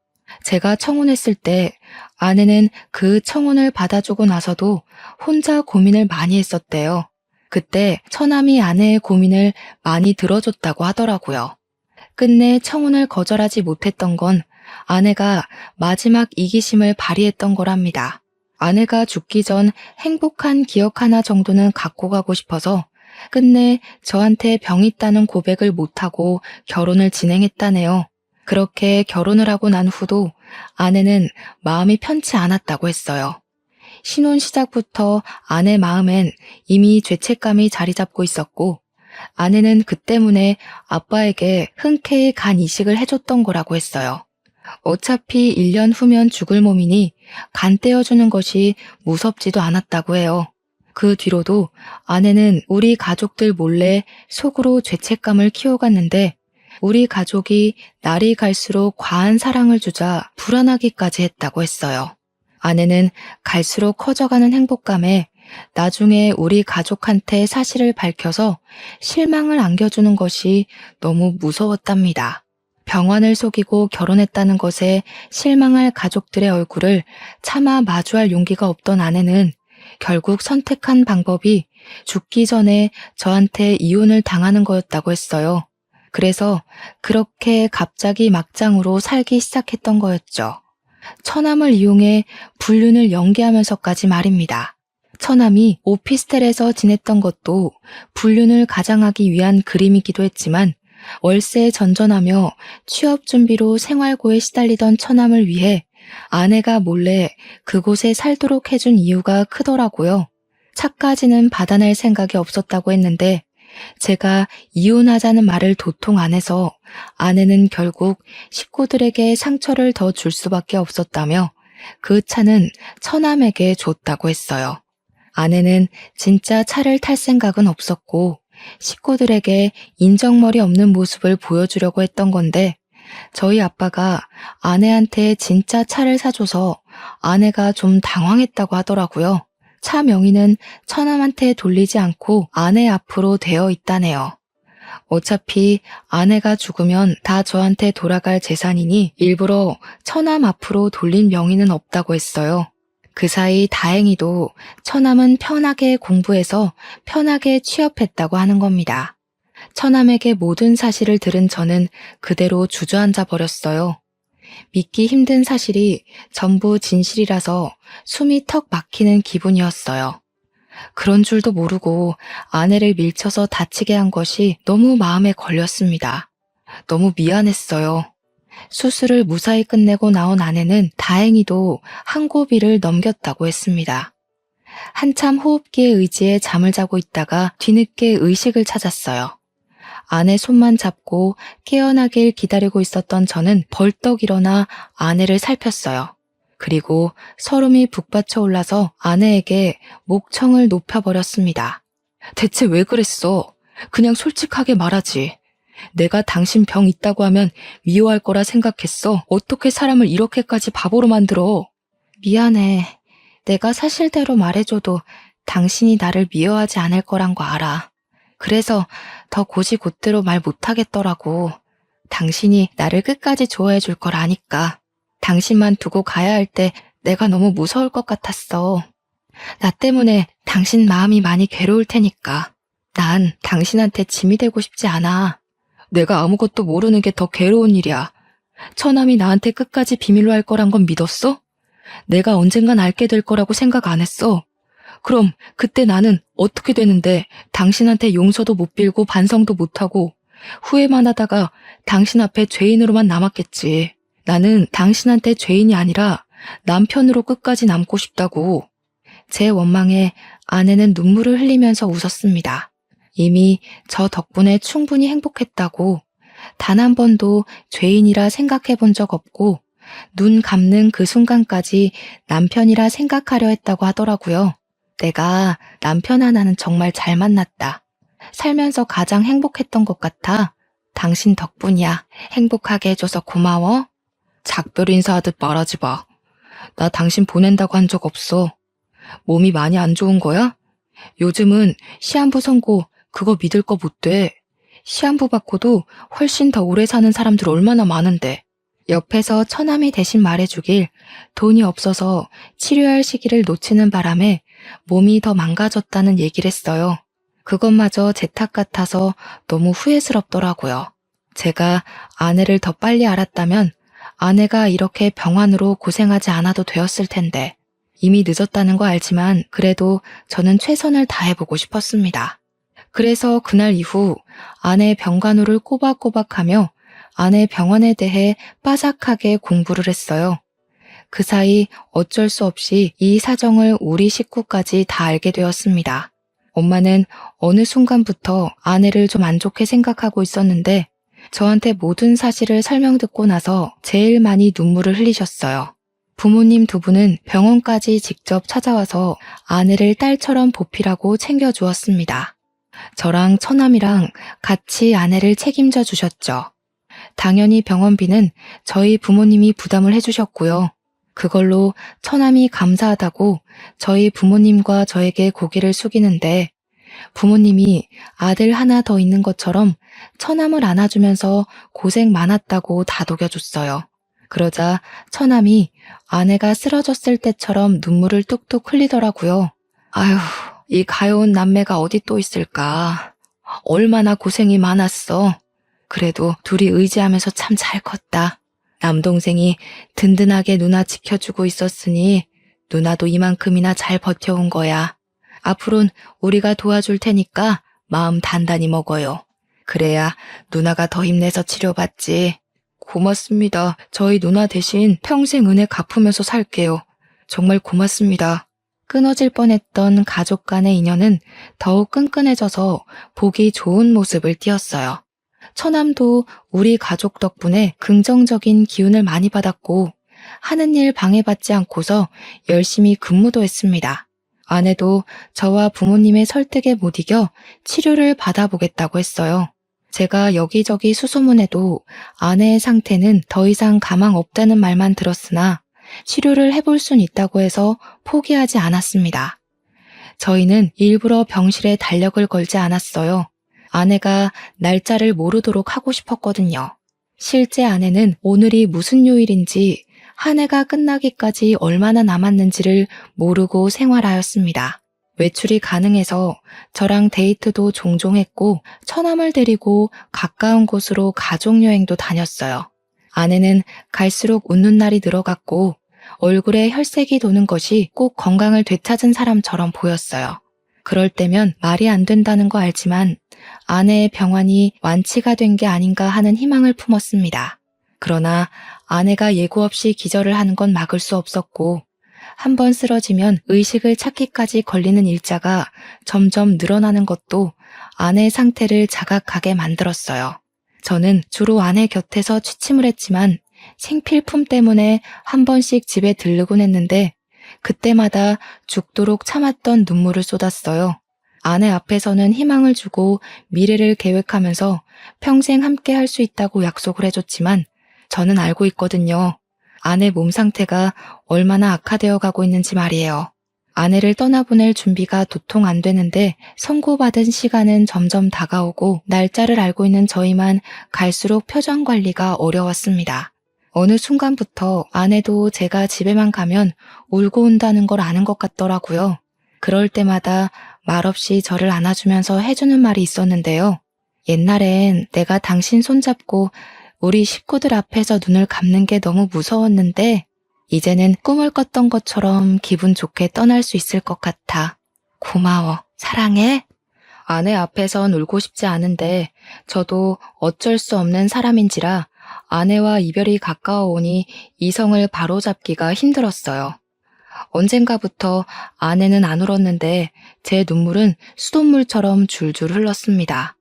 제가 청혼했을 때 아내는 그 청혼을 받아주고 나서도 혼자 고민을 많이 했었대요. 그때 처남이 아내의 고민을 많이 들어줬다고 하더라고요. 끝내 청혼을 거절하지 못했던 건 아내가 마지막 이기심을 발휘했던 거랍니다. 아내가 죽기 전 행복한 기억 하나 정도는 갖고 가고 싶어서 끝내 저한테 병 있다는 고백을 못하고 결혼을 진행했다네요. 그렇게 결혼을 하고 난 후도 아내는 마음이 편치 않았다고 했어요. 신혼 시작부터 아내 마음엔 이미 죄책감이 자리 잡고 있었고 아내는 그 때문에 아빠에게 흔쾌히 간 이식을 해줬던 거라고 했어요. 어차피 1년 후면 죽을 몸이니 간 떼어주는 것이 무섭지도 않았다고 해요. 그 뒤로도 아내는 우리 가족들 몰래 속으로 죄책감을 키워갔는데 우리 가족이 날이 갈수록 과한 사랑을 주자 불안하기까지 했다고 했어요. 아내는 갈수록 커져가는 행복감에 나중에 우리 가족한테 사실을 밝혀서 실망을 안겨주는 것이 너무 무서웠답니다. 병환을 속이고 결혼했다는 것에 실망할 가족들의 얼굴을 차마 마주할 용기가 없던 아내는 결국 선택한 방법이 죽기 전에 저한테 이혼을 당하는 거였다고 했어요. 그래서 그렇게 갑자기 막장으로 살기 시작했던 거였죠. 처남을 이용해 불륜을 연기하면서까지 말입니다. 처남이 오피스텔에서 지냈던 것도 불륜을 가장하기 위한 그림이기도 했지만 월세에 전전하며 취업 준비로 생활고에 시달리던 처남을 위해 아내가 몰래 그곳에 살도록 해준 이유가 크더라고요. 차까지는 받아낼 생각이 없었다고 했는데 제가 이혼하자는 말을 도통 안 해서 아내는 결국 식구들에게 상처를 더 줄 수밖에 없었다며 그 차는 처남에게 줬다고 했어요. 아내는 진짜 차를 탈 생각은 없었고 식구들에게 인정머리 없는 모습을 보여주려고 했던 건데 저희 아빠가 아내한테 진짜 차를 사줘서 아내가 좀 당황했다고 하더라고요. 차 명의는 처남한테 돌리지 않고 아내 앞으로 되어 있다네요. 어차피 아내가 죽으면 다 저한테 돌아갈 재산이니 일부러 처남 앞으로 돌린 명의는 없다고 했어요. 그 사이 다행히도 처남은 편하게 공부해서 편하게 취업했다고 하는 겁니다. 처남에게 모든 사실을 들은 저는 그대로 주저앉아 버렸어요. 믿기 힘든 사실이 전부 진실이라서 숨이 턱 막히는 기분이었어요. 그런 줄도 모르고 아내를 밀쳐서 다치게 한 것이 너무 마음에 걸렸습니다. 너무 미안했어요. 수술을 무사히 끝내고 나온 아내는 다행히도 한 고비를 넘겼다고 했습니다. 한참 호흡기에 의지해 잠을 자고 있다가 뒤늦게 의식을 찾았어요. 아내 손만 잡고 깨어나길 기다리고 있었던 저는 벌떡 일어나 아내를 살폈어요. 그리고 서름이 북받쳐 올라서 아내에게 목청을 높여버렸습니다. 대체 왜 그랬어? 그냥 솔직하게 말하지. 내가 당신 병 있다고 하면 미워할 거라 생각했어. 어떻게 사람을 이렇게까지 바보로 만들어? 미안해. 내가 사실대로 말해줘도 당신이 나를 미워하지 않을 거란 거 알아. 그래서 더 곧이곧대로 말 못하겠더라고. 당신이 나를 끝까지 좋아해 줄 걸 아니까. 당신만 두고 가야 할 때 내가 너무 무서울 것 같았어. 나 때문에 당신 마음이 많이 괴로울 테니까. 난 당신한테 짐이 되고 싶지 않아. 내가 아무것도 모르는 게 더 괴로운 일이야. 처남이 나한테 끝까지 비밀로 할 거란 건 믿었어? 내가 언젠간 알게 될 거라고 생각 안 했어. 그럼 그때 나는 어떻게 되는데 당신한테 용서도 못 빌고 반성도 못하고 후회만 하다가 당신 앞에 죄인으로만 남았겠지. 나는 당신한테 죄인이 아니라 남편으로 끝까지 남고 싶다고. 제 원망에 아내는 눈물을 흘리면서 웃었습니다. 이미 저 덕분에 충분히 행복했다고, 단 한 번도 죄인이라 생각해 본 적 없고 눈 감는 그 순간까지 남편이라 생각하려 했다고 하더라고요. 내가 남편 하나는 정말 잘 만났다. 살면서 가장 행복했던 것 같아. 당신 덕분이야. 행복하게 해줘서 고마워. 작별 인사하듯 말하지 마. 나 당신 보낸다고 한 적 없어. 몸이 많이 안 좋은 거야? 요즘은 시한부 선고 그거 믿을 거 못 돼. 시한부 받고도 훨씬 더 오래 사는 사람들 얼마나 많은데. 옆에서 처남이 대신 말해주길 돈이 없어서 치료할 시기를 놓치는 바람에 몸이 더 망가졌다는 얘기를 했어요. 그것마저 제 탓 같아서 너무 후회스럽더라고요. 제가 아내를 더 빨리 알았다면 아내가 이렇게 병환으로 고생하지 않아도 되었을 텐데. 이미 늦었다는 거 알지만 그래도 저는 최선을 다해보고 싶었습니다. 그래서 그날 이후 아내 병간호를 꼬박꼬박하며 아내 병원에 대해 빠삭하게 공부를 했어요. 그 사이 어쩔 수 없이 이 사정을 우리 식구까지 다 알게 되었습니다. 엄마는 어느 순간부터 아내를 좀 안 좋게 생각하고 있었는데 저한테 모든 사실을 설명 듣고 나서 제일 많이 눈물을 흘리셨어요. 부모님 두 분은 병원까지 직접 찾아와서 아내를 딸처럼 보필하고 챙겨주었습니다. 저랑 처남이랑 같이 아내를 책임져 주셨죠. 당연히 병원비는 저희 부모님이 부담을 해주셨고요. 그걸로 처남이 감사하다고 저희 부모님과 저에게 고개를 숙이는데 부모님이 아들 하나 더 있는 것처럼 처남을 안아주면서 고생 많았다고 다독여줬어요. 그러자 처남이 아내가 쓰러졌을 때처럼 눈물을 뚝뚝 흘리더라고요. 아휴, 이 가여운 남매가 어디 또 있을까. 얼마나 고생이 많았어. 그래도 둘이 의지하면서 참 잘 컸다. 남동생이 든든하게 누나 지켜주고 있었으니 누나도 이만큼이나 잘 버텨온 거야. 앞으론 우리가 도와줄 테니까 마음 단단히 먹어요. 그래야 누나가 더 힘내서 치료받지. 고맙습니다. 저희 누나 대신 평생 은혜 갚으면서 살게요. 정말 고맙습니다. 끊어질 뻔했던 가족 간의 인연은 더욱 끈끈해져서 보기 좋은 모습을 띄었어요. 처남도 우리 가족 덕분에 긍정적인 기운을 많이 받았고 하는 일 방해받지 않고서 열심히 근무도 했습니다. 아내도 저와 부모님의 설득에 못 이겨 치료를 받아보겠다고 했어요. 제가 여기저기 수소문해도 아내의 상태는 더 이상 가망 없다는 말만 들었으나 치료를 해볼 순 있다고 해서 포기하지 않았습니다. 저희는 일부러 병실에 달력을 걸지 않았어요. 아내가 날짜를 모르도록 하고 싶었거든요. 실제 아내는 오늘이 무슨 요일인지 한 해가 끝나기까지 얼마나 남았는지를 모르고 생활하였습니다. 외출이 가능해서 저랑 데이트도 종종 했고 처남을 데리고 가까운 곳으로 가족여행도 다녔어요. 아내는 갈수록 웃는 날이 늘어갔고 얼굴에 혈색이 도는 것이 꼭 건강을 되찾은 사람처럼 보였어요. 그럴 때면 말이 안 된다는 거 알지만 아내의 병환이 완치가 된 게 아닌가 하는 희망을 품었습니다. 그러나 아내가 예고 없이 기절을 하는 건 막을 수 없었고 한번 쓰러지면 의식을 찾기까지 걸리는 일자가 점점 늘어나는 것도 아내의 상태를 자각하게 만들었어요. 저는 주로 아내 곁에서 취침을 했지만 생필품 때문에 한 번씩 집에 들르곤 했는데 그때마다 죽도록 참았던 눈물을 쏟았어요. 아내 앞에서는 희망을 주고 미래를 계획하면서 평생 함께 할 수 있다고 약속을 해줬지만 저는 알고 있거든요. 아내 몸 상태가 얼마나 악화되어 가고 있는지 말이에요. 아내를 떠나보낼 준비가 도통 안 되는데 선고받은 시간은 점점 다가오고 날짜를 알고 있는 저희만 갈수록 표정 관리가 어려웠습니다. 어느 순간부터 아내도 제가 집에만 가면 울고 온다는 걸 아는 것 같더라고요. 그럴 때마다 말없이 저를 안아주면서 해주는 말이 있었는데요. 옛날엔 내가 당신 손잡고 우리 식구들 앞에서 눈을 감는 게 너무 무서웠는데 이제는 꿈을 꿨던 것처럼 기분 좋게 떠날 수 있을 것 같아. 고마워. 사랑해. 아내 앞에선 울고 싶지 않은데 저도 어쩔 수 없는 사람인지라 아내와 이별이 가까워오니 이성을 바로잡기가 힘들었어요. 언젠가부터 아내는 안 울었는데 제 눈물은 수돗물처럼 줄줄 흘렀습니다.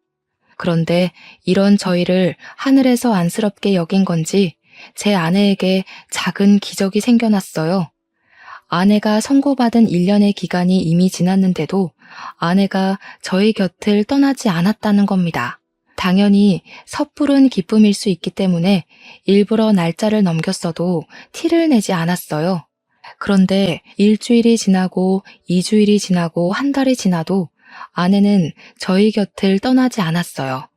그런데 이런 저희를 하늘에서 안쓰럽게 여긴 건지 제 아내에게 작은 기적이 생겨났어요. 아내가 선고받은 1년의 기간이 이미 지났는데도 아내가 저희 곁을 떠나지 않았다는 겁니다. 당연히 섣부른 기쁨일 수 있기 때문에 일부러 날짜를 넘겼어도 티를 내지 않았어요. 그런데 일주일이 지나고 2주일이 지나고 한 달이 지나도 아내는 저희 곁을 떠나지 않았어요.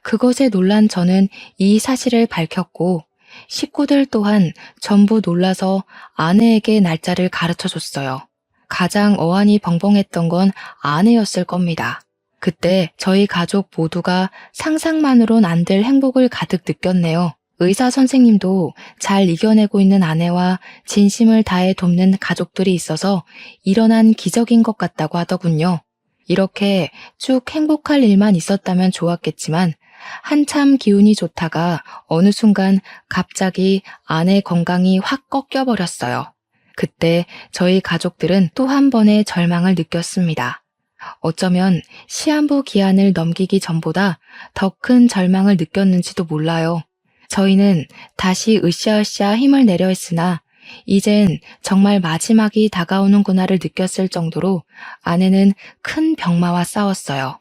그것에 놀란 저는 이 사실을 밝혔고 식구들 또한 전부 놀라서 아내에게 날짜를 가르쳐줬어요. 가장 어안이 벙벙했던 건 아내였을 겁니다. 그때 저희 가족 모두가 상상만으론 안 될 행복을 가득 느꼈네요. 의사 선생님도 잘 이겨내고 있는 아내와 진심을 다해 돕는 가족들이 있어서 일어난 기적인 것 같다고 하더군요. 이렇게 쭉 행복할 일만 있었다면 좋았겠지만 한참 기운이 좋다가 어느 순간 갑자기 아내 건강이 확 꺾여버렸어요. 그때 저희 가족들은 또 한 번의 절망을 느꼈습니다. 어쩌면 시한부 기한을 넘기기 전보다 더 큰 절망을 느꼈는지도 몰라요. 저희는 다시 으쌰으쌰 힘을 내려 했으나 이젠 정말 마지막이 다가오는구나를 느꼈을 정도로 아내는 큰 병마와 싸웠어요.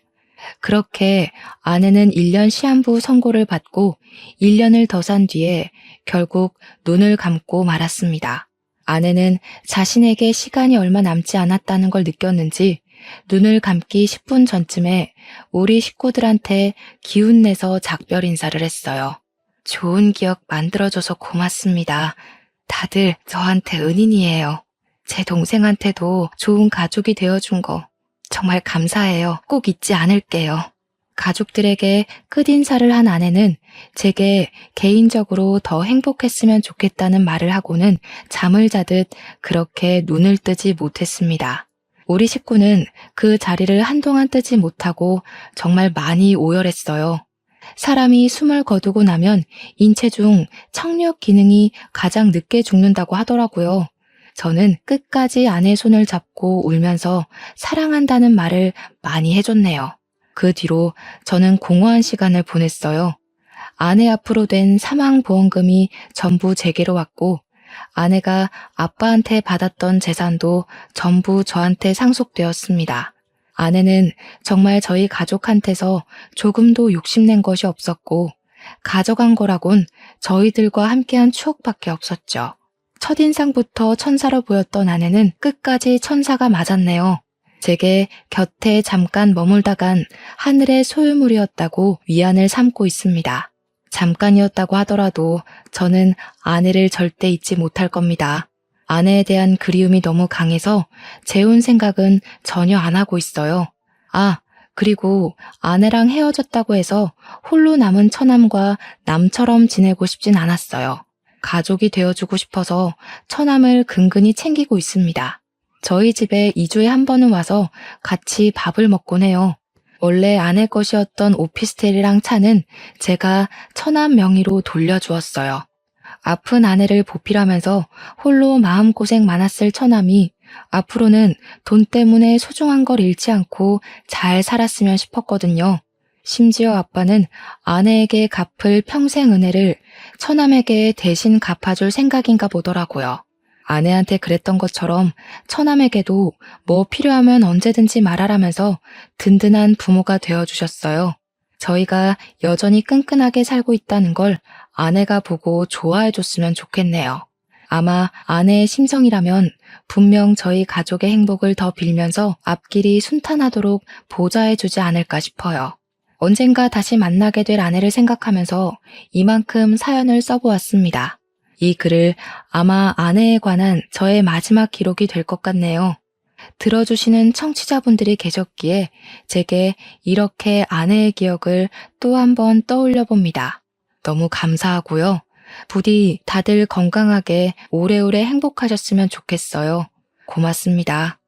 그렇게 아내는 1년 시한부 선고를 받고 1년을 더 산 뒤에 결국 눈을 감고 말았습니다. 아내는 자신에게 시간이 얼마 남지 않았다는 걸 느꼈는지 눈을 감기 10분 전쯤에 우리 식구들한테 기운내서 작별 인사를 했어요. 좋은 기억 만들어줘서 고맙습니다. 다들 저한테 은인이에요. 제 동생한테도 좋은 가족이 되어준 거 정말 감사해요. 꼭 잊지 않을게요. 가족들에게 끝인사를 한 아내는 제게 개인적으로 더 행복했으면 좋겠다는 말을 하고는 잠을 자듯 그렇게 눈을 뜨지 못했습니다. 우리 식구는 그 자리를 한동안 뜨지 못하고 정말 많이 오열했어요. 사람이 숨을 거두고 나면 인체 중 청력 기능이 가장 늦게 죽는다고 하더라고요. 저는 끝까지 아내 손을 잡고 울면서 사랑한다는 말을 많이 해줬네요. 그 뒤로 저는 공허한 시간을 보냈어요. 아내 앞으로 된 사망보험금이 전부 제게로 왔고 아내가 아빠한테 받았던 재산도 전부 저한테 상속되었습니다. 아내는 정말 저희 가족한테서 조금도 욕심낸 것이 없었고 가져간 거라곤 저희들과 함께한 추억밖에 없었죠. 첫인상부터 천사로 보였던 아내는 끝까지 천사가 맞았네요. 제게 곁에 잠깐 머물다간 하늘의 소유물이었다고 위안을 삼고 있습니다. 잠깐이었다고 하더라도 저는 아내를 절대 잊지 못할 겁니다. 아내에 대한 그리움이 너무 강해서 재혼 생각은 전혀 안 하고 있어요. 그리고 아내랑 헤어졌다고 해서 홀로 남은 처남과 남처럼 지내고 싶진 않았어요. 가족이 되어주고 싶어서 처남을 근근히 챙기고 있습니다. 저희 집에 2주에 한 번은 와서 같이 밥을 먹곤 해요. 원래 아내 것이었던 오피스텔이랑 차는 제가 처남 명의로 돌려주었어요. 아픈 아내를 보필하면서 홀로 마음고생 많았을 처남이 앞으로는 돈 때문에 소중한 걸 잃지 않고 잘 살았으면 싶었거든요. 심지어 아빠는 아내에게 갚을 평생 은혜를 처남에게 대신 갚아줄 생각인가 보더라고요. 아내한테 그랬던 것처럼 처남에게도 뭐 필요하면 언제든지 말하라면서 든든한 부모가 되어주셨어요. 저희가 여전히 끈끈하게 살고 있다는 걸 아내가 보고 좋아해줬으면 좋겠네요. 아마 아내의 심성이라면 분명 저희 가족의 행복을 더 빌면서 앞길이 순탄하도록 보좌해주지 않을까 싶어요. 언젠가 다시 만나게 될 아내를 생각하면서 이만큼 사연을 써보았습니다. 이 글을 아마 아내에 관한 저의 마지막 기록이 될 것 같네요. 들어주시는 청취자분들이 계셨기에 제게 이렇게 아내의 기억을 또 한 번 떠올려 봅니다. 너무 감사하고요. 부디 다들 건강하게 오래오래 행복하셨으면 좋겠어요. 고맙습니다.